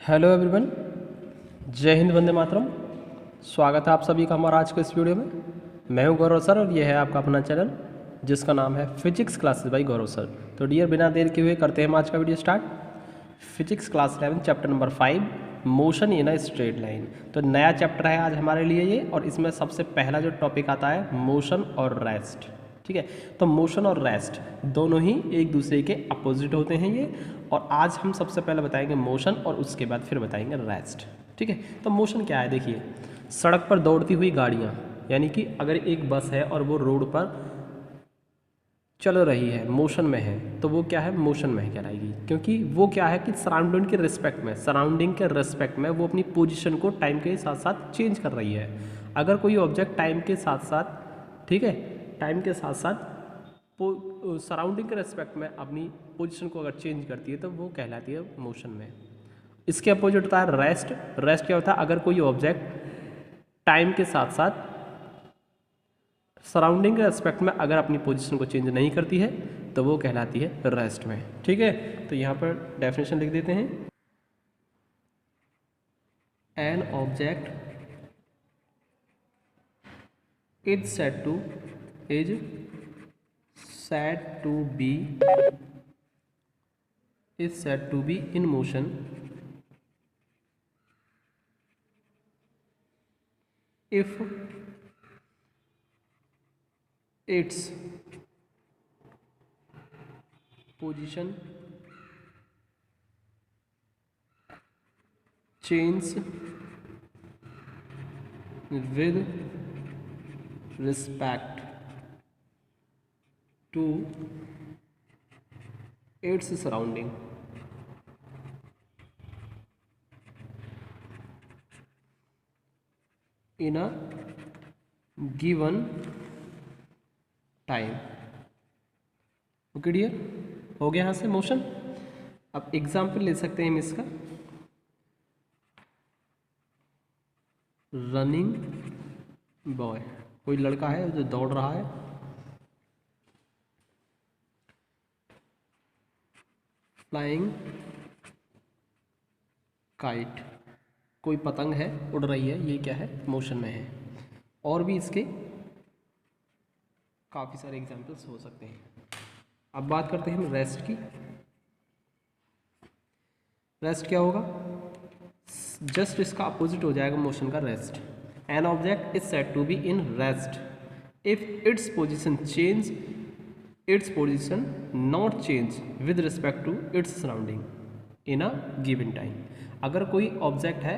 Hello everyone, जय हिंद, वंदे मातरम। स्वागत है आप सभी का हमारा आज के इस वीडियो में। मैं हूं गौरव सर और ये है आपका अपना चैनल जिसका नाम है फिजिक्स क्लासेस बाय गौरव सर। तो डियर, बिना देर के हुए करते हैं हम आज का video start. Physics class 11 chapter number 5, motion in a straight line. तो नया चैप्टर है आज हमारे लिए ये, और इसमें सबसे पहला जो टॉपिक आता है मोशन और रेस्ट। ठीक है, तो मोशन और रेस्ट दोनों ही एक दूसरे के अपोजिट होते हैं ये, और आज हम सबसे पहले बताएंगे मोशन और उसके बाद फिर बताएंगे रेस्ट। ठीक है, तो मोशन क्या है? देखिए, सड़क पर दौड़ती हुई गाड़ियाँ, यानी कि अगर एक बस है और वो रोड पर चल रही है, मोशन में है, तो वो क्या है? मोशन में कहलाएगी, क्योंकि वो क्या है कि सराउंडिंग के रिस्पेक्ट में वो अपनी पोजीशन को टाइम के साथ साथ चेंज कर रही है। अगर कोई ऑब्जेक्ट टाइम के साथ साथ, ठीक है, टाइम के साथ साथ सराउंडिंग के रेस्पेक्ट में अपनी पोजीशन को अगर चेंज करती है तो वो कहलाती है मोशन में। इसके अपोजिट होता है रेस्ट। रेस्ट क्या होता है? अगर कोई ऑब्जेक्ट टाइम के साथ साथ सराउंडिंग के रेस्पेक्ट में अगर अपनी पोजीशन को चेंज नहीं करती है तो वो कहलाती है रेस्ट में। ठीक है, तो यहाँ पर डेफिनेशन लिख देते हैं। N object is said to be in motion if its position changes with respect to its surrounding. In a given time. Okay dear, हो गया यहाँ से मोशन। अब एग्जाम्पल ले सकते हैं हम इसका। रनिंग बॉय, कोई लड़का है जो दौड़ रहा है। फ्लाइंग काइट, कोई पतंग है उड़ रही है, ये क्या है? मोशन में है। और भी इसके काफ़ी सारे एग्जाम्पल्स हो सकते हैं। अब बात करते हैं हम रेस्ट की। रेस्ट क्या होगा? जस्ट इसका अपोजिट हो जाएगा मोशन का rest. An object is said to be in rest if its position not change with respect to its surrounding in a given time. अगर कोई ऑब्जेक्ट है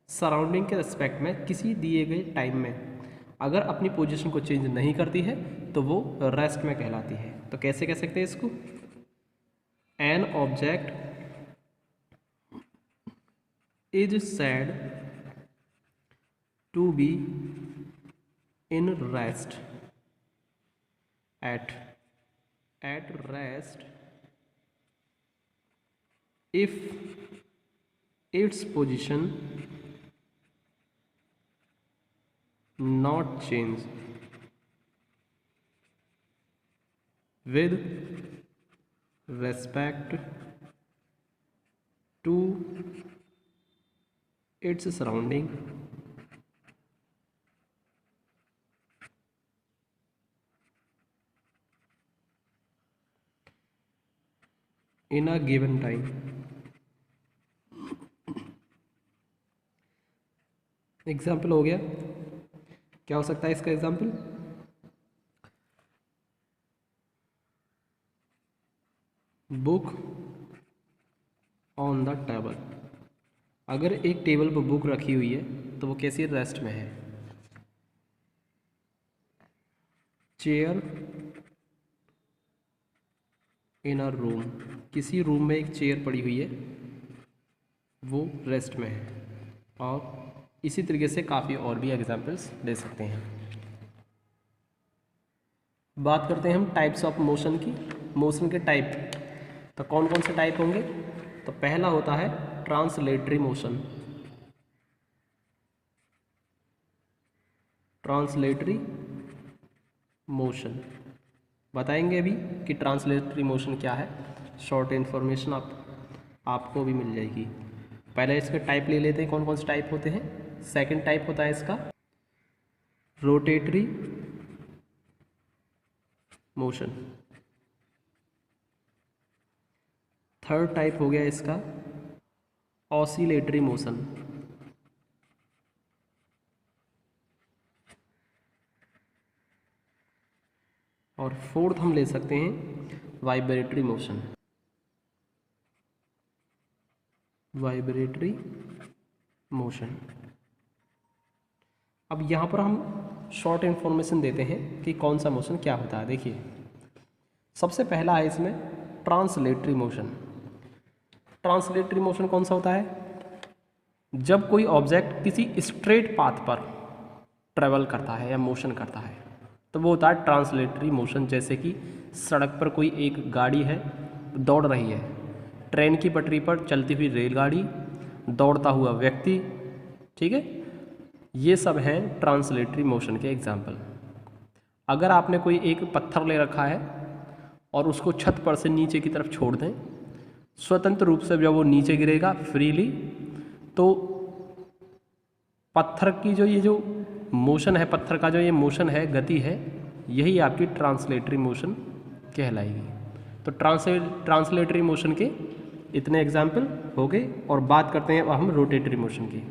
सराउंडिंग के रिस्पेक्ट में किसी दिए गए टाइम में अगर अपनी पोजीशन को चेंज नहीं करती है तो वो रेस्ट में कहलाती है। तो कैसे कह सकते हैं इसको? An object is said to be in rest at rest if its position not change with respect to its surrounding in a given time। Example हो गया। क्या हो सकता है इसका example? Book on the table. अगर एक टेबल पर बुक रखी हुई है तो वो कैसी रेस्ट में है। चेयर इन अ रूम, किसी रूम में एक चेयर पड़ी हुई है वो रेस्ट में है। और इसी तरीके से काफ़ी और भी एग्जाम्पल्स दे सकते हैं। बात करते हैं हम टाइप्स ऑफ मोशन की। मोशन के टाइप तो कौन कौन से टाइप होंगे? तो पहला होता है ट्रांसलेटरी मोशन। ट्रांसलेटरी मोशन बताएंगे अभी कि ट्रांसलेटरी मोशन क्या है। शॉर्ट इन्फॉर्मेशन आपको भी मिल जाएगी। पहले इसके टाइप ले लेते हैं, कौन कौन से टाइप होते हैं। सेकंड टाइप होता है इसका रोटेटरी मोशन। थर्ड टाइप हो गया इसका ऑसिलेटरी मोशन। और फोर्थ हम ले सकते हैं वाइब्रेटरी मोशन। Vibratory motion. अब यहाँ पर हम शॉर्ट इन्फॉर्मेशन देते हैं कि कौन सा मोशन क्या होता है। देखिए, सबसे पहला है इसमें ट्रांसलेटरी मोशन। ट्रांसलेटरी मोशन कौन सा होता है? जब कोई ऑब्जेक्ट किसी स्ट्रेट पाथ पर ट्रेवल करता है या मोशन करता है तो वो होता है ट्रांसलेटरी मोशन। जैसे कि सड़क पर कोई एक गाड़ी है, दौड़ रही है, ट्रेन की पटरी पर चलती हुई रेलगाड़ी, दौड़ता हुआ व्यक्ति, ठीक है, ये सब हैं ट्रांसलेटरी मोशन के एग्जाम्पल। अगर आपने कोई एक पत्थर ले रखा है और उसको छत पर से नीचे की तरफ छोड़ दें, स्वतंत्र रूप से जब वो नीचे गिरेगा फ्रीली, तो पत्थर की जो ये जो मोशन है, पत्थर का जो ये मोशन है, गति है, यही आपकी ट्रांसलेटरी मोशन कहलाएगी। तो ट्रांसलेटरी मोशन के इतने एग्जाम्पल हो गए। और बात करते हैं अब हम रोटेटरी मोशन की।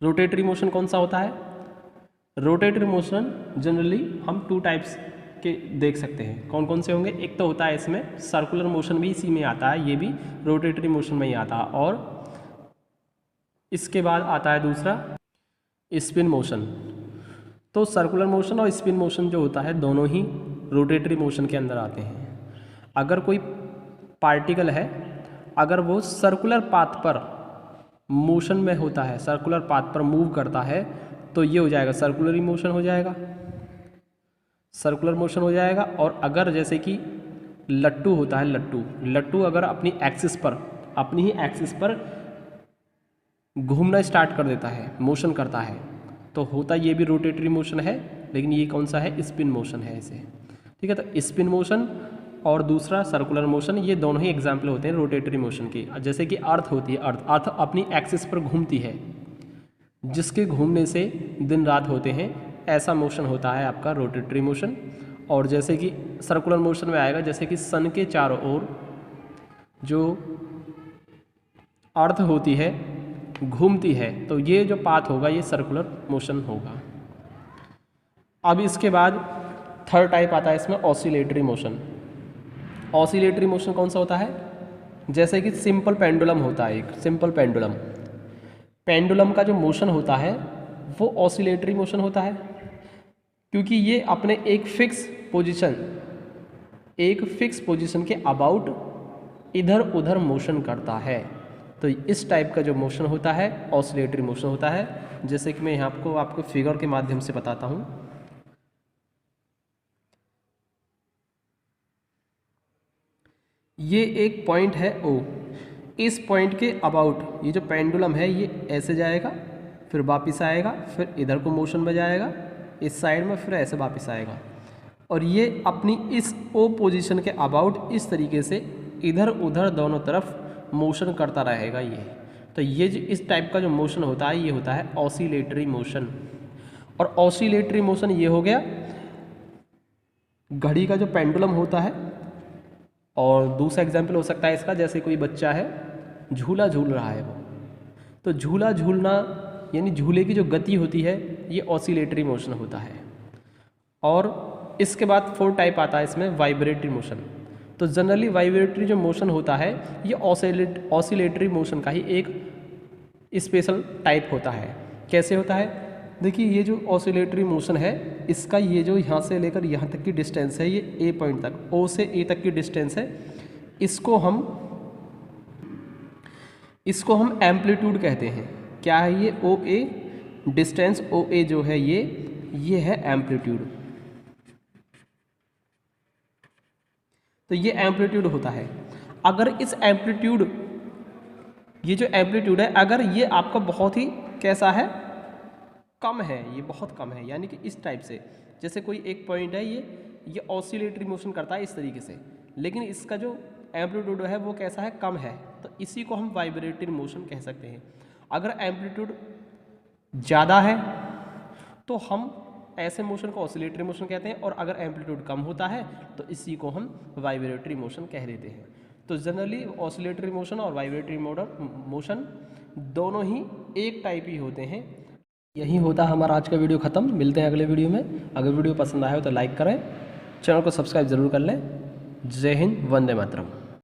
रोटेटरी मोशन कौन सा होता है? रोटेटरी मोशन जनरली हम 2 टाइप्स के देख सकते हैं। कौन कौन से होंगे? एक तो होता है इसमें सर्कुलर मोशन भी इसी में आता है, ये भी रोटेटरी मोशन में ही आता है। और इसके बाद आता है दूसरा स्पिन मोशन। तो सर्कुलर मोशन और स्पिन मोशन जो होता है दोनों ही रोटेटरी मोशन के अंदर आते हैं। अगर कोई पार्टिकल है, अगर वो सर्कुलर पाथ पर मोशन में होता है, सर्कुलर पाथ पर मूव करता है, तो ये हो जाएगा सर्कुलरी मोशन हो जाएगा, सर्कुलर मोशन हो जाएगा। और अगर जैसे कि लट्टू होता है, लट्टू अगर अपनी एक्सिस पर, अपनी ही एक्सिस पर घूमना स्टार्ट कर देता है, मोशन करता है, तो होता ये भी रोटेटरी मोशन है, लेकिन ये कौन सा है? स्पिन मोशन है इसे, ठीक है। तो स्पिन मोशन और दूसरा सर्कुलर मोशन, ये दोनों ही एग्जाम्पल होते हैं रोटेटरी मोशन के। जैसे कि अर्थ होती है, अर्थ अपनी एक्सिस पर घूमती है, जिसके घूमने से दिन रात होते हैं, ऐसा मोशन होता है आपका रोटेटरी मोशन। और जैसे कि सर्कुलर मोशन में आएगा, जैसे कि सन के चारों ओर जो अर्थ होती है घूमती है, तो ये जो पाथ होगा ये सर्कुलर मोशन होगा। अब इसके बाद थर्ड टाइप आता है इसमें ऑसिलेटरी मोशन। ऑसिलेटरी मोशन कौन सा होता है? जैसे कि सिंपल पेंडुलम होता है, एक सिंपल पेंडुलम, पेंडुलम का जो मोशन होता है वो ऑसिलेटरी मोशन होता है, क्योंकि ये अपने एक फिक्स पोजीशन के अबाउट इधर उधर मोशन करता है। तो इस टाइप का जो मोशन होता है ऑसिलेटरी मोशन होता है। जैसे कि मैं यहाँ आपको फिगर के माध्यम से बताता हूँ। ये एक पॉइंट है O, इस पॉइंट के अबाउट ये जो पेंडुलम है ये ऐसे जाएगा, फिर वापस आएगा, फिर इधर को मोशन में जाएगा इस साइड में, फिर ऐसे वापस आएगा, और ये अपनी इस O पोजीशन के अबाउट इस तरीके से इधर उधर दोनों तरफ मोशन करता रहेगा ये। तो ये जो इस टाइप का जो मोशन होता है ये होता है ऑसिलेटरी मोशन। और ऑसिलेटरी मोशन ये हो गया घड़ी का जो पेंडुलम होता है। और दूसरा एग्जाम्पल हो सकता है इसका, जैसे कोई बच्चा है झूला झूल रहा है वो, तो झूला झूलना यानी झूले की जो गति होती है ये ऑसिलेटरी मोशन होता है। और इसके बाद फोर्थ टाइप आता है इसमें वाइब्रेटरी मोशन। तो जनरली वाइब्रेटरी जो मोशन होता है ये ऑसिलेटरी मोशन का ही एक स्पेशल टाइप होता है। कैसे होता है? देखिए, ये जो ऑसिलेटरी मोशन है इसका ये जो यहाँ से लेकर यहाँ तक की डिस्टेंस है, ये ए पॉइंट तक, ओ से ए तक की डिस्टेंस है, इसको हम एम्पलीट्यूड कहते हैं। क्या है ये? ओ ए डिस्टेंस, ओ ए जो है ये है एम्पलीट्यूड। तो ये एम्पलीट्यूड होता है। अगर इस एम्पलीट्यूड, ये जो एम्पलीट्यूड है, अगर ये आपका बहुत ही कैसा है, कम है, ये बहुत कम है, यानी कि इस टाइप से, जैसे कोई एक पॉइंट है ये ऑसिलेटरी मोशन करता है इस तरीके से, लेकिन इसका जो एम्पलीट्यूड है वो कैसा है? कम है। तो इसी को हम वाइब्रेटरी मोशन कह सकते हैं। अगर एम्पलीट्यूड ज़्यादा है तो हम ऐसे मोशन को ऑसिलेटरी मोशन कहते हैं, और अगर एम्पलीट्यूड कम होता है तो इसी को हम वाइब्रेटरी मोशन कह देते हैं। तो जनरली ऑसिलेटरी मोशन और वाइब्रेटरी मोशन दोनों ही एक टाइप ही होते हैं। यही होता है हमारा आज का वीडियो ख़त्म। मिलते हैं अगले वीडियो में। अगर वीडियो पसंद आए हो तो लाइक करें, चैनल को सब्सक्राइब जरूर कर लें। जय हिंद, वंदे मातरम।